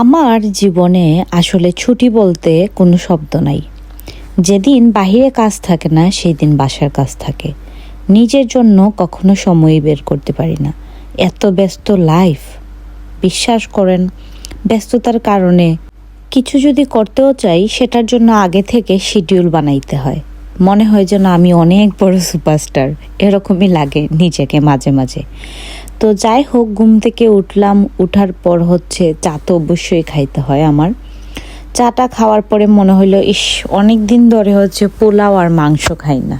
আমার জীবনে আসলে ছুটি বলতে কোনো শব্দ নাই। যেদিন বাহিরে কাজ থাকে না সেই দিন বাসার কাজ থাকে। নিজের জন্য কখনো সময় বের করতে পারি না। এত ব্যস্ত লাইফ, বিশ্বাস করেন, ব্যস্ততার কারণে কিছু যদি করতেও চাই সেটার জন্য আগে থেকে শিডিউল বানাইতে হয়। মনে হয় যেন আমি অনেক বড় সুপারস্টার, এরকমই লাগে নিজেকে মাঝে মাঝে। তো যাই হোক, ঘুম থেকে উঠলাম, উঠার পর হচ্ছে চা তো অবশ্যই খাইতে হয় আমার। চাটা খাওয়ার পরে মনে হইলো ইস, অনেক দিন ধরে হচ্ছে পোলাও আর মাংস খাই না।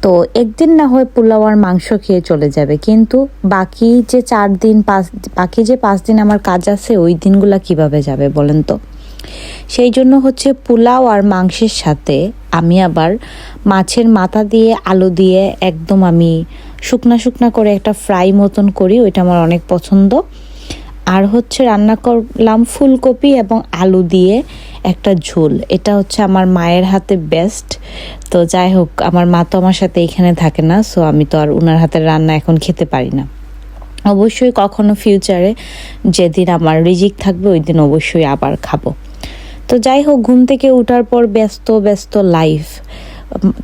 তো একদিন না হয় পোলাও আর মাংস খেয়ে চলে যাবে, কিন্তু বাকি যে 5 দিন আমার কাজ আছে ওই দিনগুলা কিভাবে যাবে বলেন তো। সেই জন্য হচ্ছে পোলাও আর মাংসের সাথে আমি আবার মাছের মাথা দিয়ে আলু দিয়ে একদম আমি শুকনা শুকনা করে একটা ফ্রাই মতন করি, ওইটা আমার অনেক পছন্দ। আর হচ্ছে রান্না করলাম ফুলকপি এবং আলু দিয়ে একটা ঝোল, এটা হচ্ছে আমার মায়ের হাতে বেস্ট। তো যাই হোক, আমার মা তো আমার সাথে এখানে থাকে না, সো আমি তো আর ওনার হাতের রান্না এখন খেতে পারি না। অবশ্যই কখনো ফিউচারে যেদিন আমার রিজিক থাকবে ওই দিন অবশ্যই আবার খাবো। তো যাই হোক, ঘুম থেকে ওঠার পর ব্যস্ত ব্যস্ত লাইফ,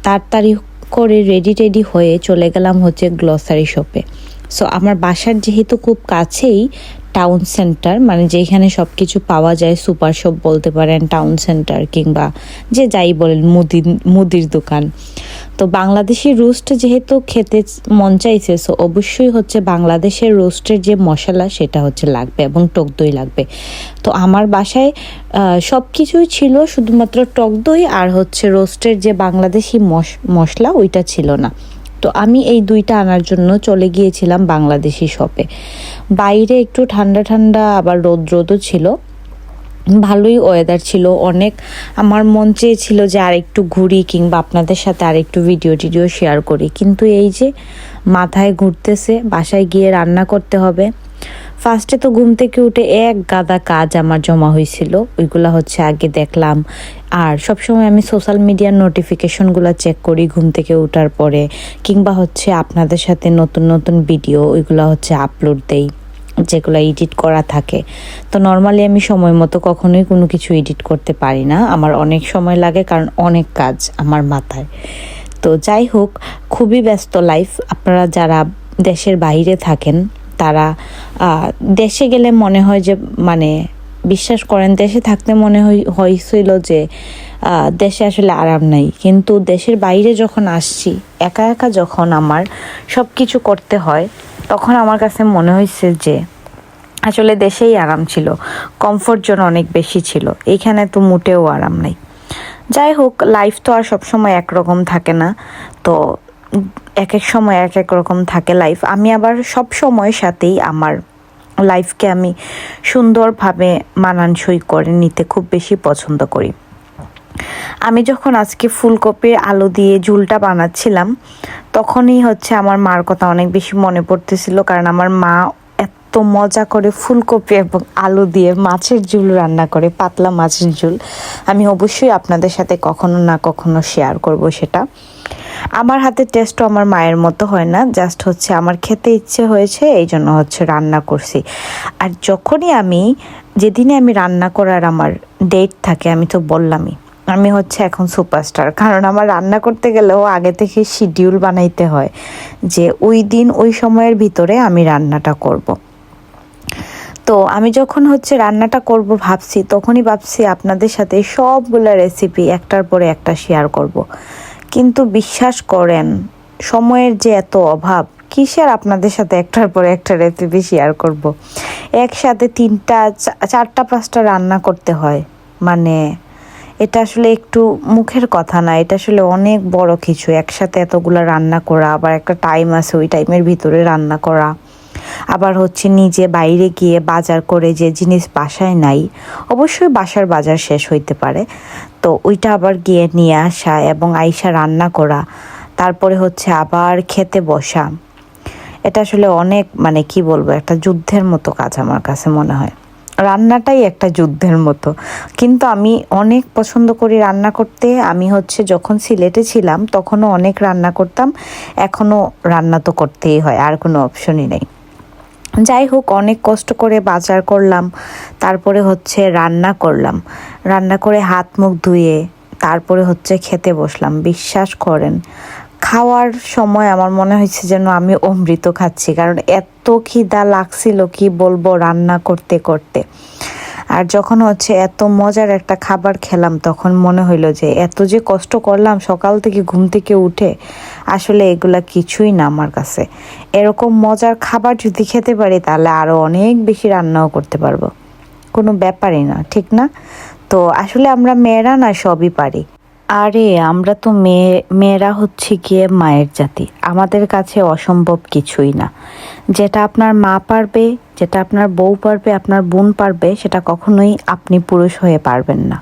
তাড়াতাড়ি করে রেডি হয়ে চলে গেলাম হচ্ছে গ্লসারি শপে। সো আমার বাসার যেহেতু খুব কাছেই টাউন সেন্টার, মানে যেখানে সব কিছু পাওয়া যায়, সুপার শপ বলতে পারেন, টাউন সেন্টার কিংবা যে যাই বলেন মুদির দোকান। তো বাংলাদেশি রোস্ট যেহেতু খেতে মন চাইছে, সো অবশ্যই হচ্ছে বাংলাদেশের রোস্টের যে মশলা সেটা হচ্ছে লাগবে এবং টক দই লাগবে। তো আমার বাসায় সব কিছুই ছিল, শুধুমাত্র টক দই আর হচ্ছে রোস্টের যে বাংলাদেশি মশলা ওইটা ছিল না। তো আমি এই দুইটা আনার জন্য চলে গিয়েছিলাম বাংলাদেশি শপে। বাইরে একটু ঠান্ডা ঠান্ডা আবার রোদও ছিল, ভালোই ওয়েদার ছিল অনেক। আমার মন চেয়েছিল যে আর একটু ঘুরি কিংবা আপনাদের সাথে আর একটু ভিডিও শেয়ার করি, কিন্তু এই যে মাথায় ঘুরতেছে, বাসায় গিয়ে রান্না করতে হবে। ফার্স্টে তো ঘুম থেকে উঠে এক গাদা কাজ আমার জমা হয়েছিল, ওইগুলা হচ্ছে আগে দেখলাম। আর সবসময় আমি সোশ্যাল মিডিয়ার নোটিফিকেশনগুলো চেক করি ঘুম থেকে ওঠার পরে, কিংবা হচ্ছে আপনাদের সাথে নতুন নতুন ভিডিও ওইগুলো হচ্ছে আপলোড দেই যেগুলো এডিট করা থাকে। তো নর্মালি আমি সময় মতো কখনোই কোনো কিছু এডিট করতে পারি না, আমার অনেক সময় লাগে, কারণ অনেক কাজ আমার মাথায়। তো যাই হোক, খুবই ব্যস্ত লাইফ। আপনারা যারা দেশের বাইরে থাকেন তারা দেশে গেলে মনে হয় যে, মানে বিশ্বাস করেন, দেশে থাকতে মনে হয়েছিল যে দেশে আসলে আরাম নাই, কিন্তু দেশের বাইরে যখন আসছি, একা একা যখন আমার সব কিছু করতে হয়, তখন আমার কাছে মনে হয়েছে যে আসলে দেশেই আরাম ছিল, কমফোর্ট জোন অনেক বেশি ছিল, এইখানে তো মোটেও আরাম নাই। যাই হোক, লাইফ তো আর সবসময় একরকম থাকে না, তো এক এক সময় এক এক রকম থাকে লাইফ। আমি আবার সব সময়ের সাথেই আমার লাইফকে আমি সুন্দরভাবে মানানসই করে নিতে খুব বেশি পছন্দ করি। আমি যখন আজকে ফুলকপির আলু দিয়ে ঝুলটা বানাচ্ছিলাম, তখনই হচ্ছে আমার মার কথা অনেক বেশি মনে পড়তেছিল, কারণ আমার মা এত মজা করে ফুলকপি এবং আলু দিয়ে মাছের ঝোল রান্না করে, পাতলা মাছের ঝোল। আমি অবশ্যই আপনাদের সাথে কখনো না কখনো শেয়ার করব সেটা। আমার হাতের টেস্টও আমার মায়ের মতো হয় না, জাস্ট হচ্ছে আমার খেতে ইচ্ছে হয়েছে, এই জন্য হচ্ছে রান্না করছি। আর যেদিনে আমি রান্না করার আমার ডেট থাকে, আমি তো বললামই আমি হচ্ছে এখন সুপারস্টার, কারণ আমার রান্না করতে গেলেও আগে থেকে শিডিউল বানাইতে হয় যে ওই দিন ওই সময়ের ভিতরে আমি রান্নাটা করব। তো আমি যখন হচ্ছে রান্নাটা করব তখনই ভাবছি আপনাদের সাথে সবগুলো রেসিপি একটার পরে একটা শেয়ার করব। কিন্তু বিশ্বাস করেন, সময়ের যে এত অভাব, কিসের আপনাদের সাথে একটার পরে একটা রেসিপি শেয়ার করব। একসাথে 3টা 4টা 5টা রান্না করতে হয়, মানে এটা আসলে একটু মুখের কথা না, এটা আসলে অনেক বড় কিছু। একসাথে এতগুলো রান্না করা, আবার একটা টাইম আছে, ওই টাইমের ভিতরে রান্না করা, আবার হচ্ছে নিজে বাইরে গিয়ে বাজার করে যে জিনিস বাসায় নাই, অবশ্যই বাসার বাজার শেষ হইতে পারে, তো ওইটা আবার গিয়ে নিয়ে আসা এবং আইসা রান্না করা, তারপরে হচ্ছে আবার খেতে বসা। এটা আসলে অনেক, মানে কি বলবো, একটা যুদ্ধের মতো কাজ আমার কাছে মনে হয়। রান্নাটাই একটা যুদ্ধের মতো, কিন্তু আমি অনেক পছন্দ করি রান্না করতে। আমি হচ্ছে যখন সিলেটে ছিলাম তখনও অনেক রান্না করতাম, এখনও রান্না তো করতেই হয়, আর কোনো অপশনই নেই। যাই হোক, অনেক কষ্ট করে বাজার করলাম, তারপরে হচ্ছে রান্না করলাম, রান্না করে হাত মুখ ধুয়ে তারপরে হচ্ছে খেতে বসলাম। বিশ্বাস করেন, খাওয়ার সময় আমার মনে হয়েছে যেন আমি অমৃত খাচ্ছি, কারণ এত খিদা লাগছিল কি বলবো রান্না করতে করতে। আর যখন হচ্ছে এত মজার একটা খাবার খেলাম তখন মনে হইলো যে এত যে কষ্ট করলাম সকাল থেকে ঘুম থেকে উঠে, আসলে এগুলা কিছুই না আমার কাছে। এরকম মজার খাবার যদি খেতে পারি তাহলে আরও অনেক বেশি রান্নাও করতে পারবো, কোনো ব্যাপারই না, ঠিক না? তো আসলে আমরা মেয়েরা না সবই পারি। আরে আমরা তো মেয়েরা হচ্ছে গিয়ে মায়ের জাতি, আমাদের কাছে অসম্ভব কিছুই না। যেটা আপনার মা পারবে, যেটা আপনার বউ পারবে, আপনার বোন পারবে, সেটা কখনোই আপনি পুরুষ হয়ে পারবেন না।